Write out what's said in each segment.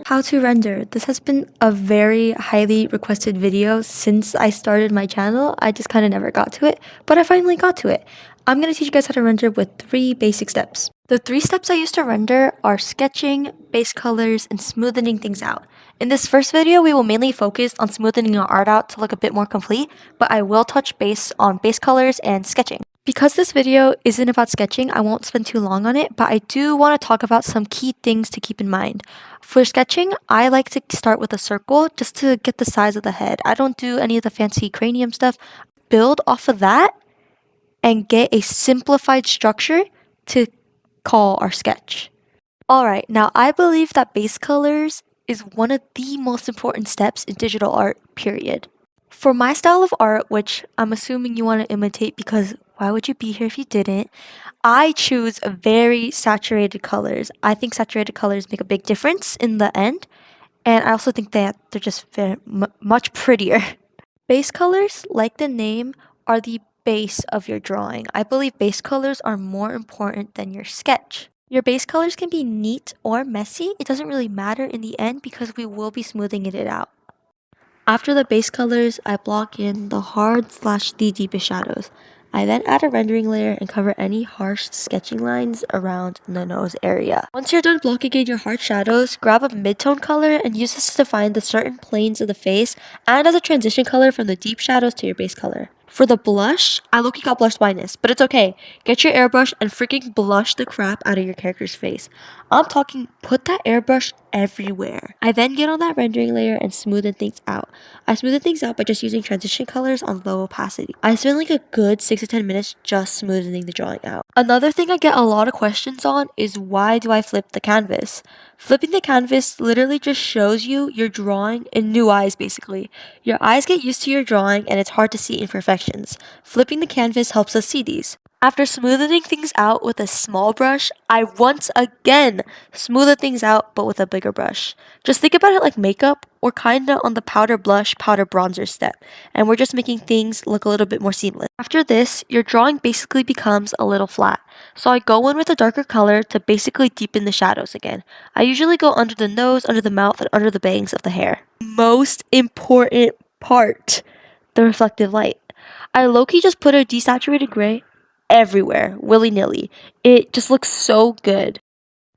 How to render. This has been a very highly requested video since I started my channel. I just kind of never got to it, but I finally got to it. I'm going to teach you guys how to render with 3 basic steps. The 3 steps I use to render are sketching, base colors, and smoothing things out. In this first video, we will mainly focus on smoothing our art out to look a bit more complete, but I will touch base on base colors and sketching. Because this video isn't about sketching, I won't spend too long on it, but I do want to talk about some key things to keep in mind. For sketching, I like to start with a circle just to get the size of the head. I don't do any of the fancy cranium stuff. Build off of that and get a simplified structure to call our sketch. Alright, now I believe that base colors is one of the most important steps in digital art, period. For my style of art, which I'm assuming you want to imitate because why would you be here if you didn't? I choose very saturated colors. I think saturated colors make a big difference in the end, and I also think that they're just much prettier. Base colors, like the name, are the base of your drawing. I believe base colors are more important than your sketch. Your base colors can be neat or messy. It doesn't really matter in the end because we will be smoothing it out. After the base colors, I block in the hard/the deepest shadows. I then add a rendering layer and cover any harsh sketching lines around the nose area. Once you're done blocking in your hard shadows, grab a mid-tone color and use this to define the certain planes of the face and as a transition color from the deep shadows to your base color. For the blush, I low-key got blush blindness, but it's okay. Get your airbrush and freaking blush the crap out of your character's face. I'm talking put that airbrush everywhere. I then get on that rendering layer and smoothen things out. I smoothen things out by just using transition colors on low opacity. I spend like a good 6 to 10 minutes just smoothing the drawing out. Another thing I get a lot of questions on is why do I flip the canvas? Flipping the canvas literally just shows you your drawing in new eyes basically. Your eyes get used to your drawing and it's hard to see imperfections. Flipping the canvas helps us see these. After smoothing things out with a small brush, I once again smooth things out but with a bigger brush. Just think about it like makeup or kinda on the powder blush, powder bronzer step, and we're just making things look a little bit more seamless. After this, your drawing basically becomes a little flat. So I go in with a darker color to basically deepen the shadows again. I usually go under the nose, under the mouth, and under the bangs of the hair. Most important part, the reflective light. I low-key just put a desaturated gray everywhere, willy-nilly. It just looks so good.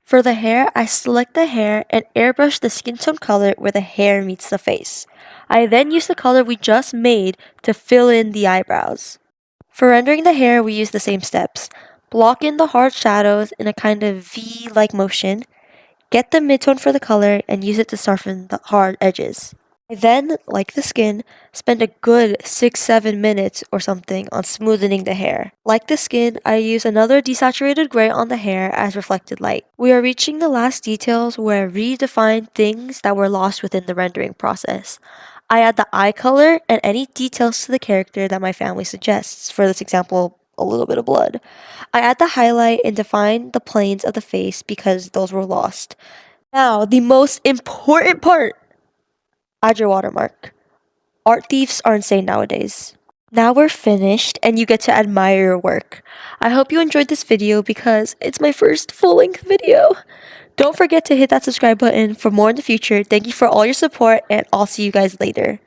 For the hair, I select the hair and airbrush the skin tone color where the hair meets the face. I then use the color we just made to fill in the eyebrows. For rendering the hair, we use the same steps. Block in the hard shadows in a kind of V-like motion. Get the midtone for the color and use it to soften the hard edges. I then, like the skin, spend a good 6-7 minutes or something on smoothing the hair. Like the skin, I use another desaturated gray on the hair as reflected light. We are reaching the last details where I redefine things that were lost within the rendering process. I add the eye color and any details to the character that my family suggests. For this example, a little bit of blood. I add the highlight and define the planes of the face because those were lost. Now, the most important part. Add your watermark. Art thieves are insane nowadays. Now we're finished and you get to admire your work. I hope you enjoyed this video because it's my first full-length video. Don't forget to hit that subscribe button for more in the future. Thank you for all your support and I'll see you guys later.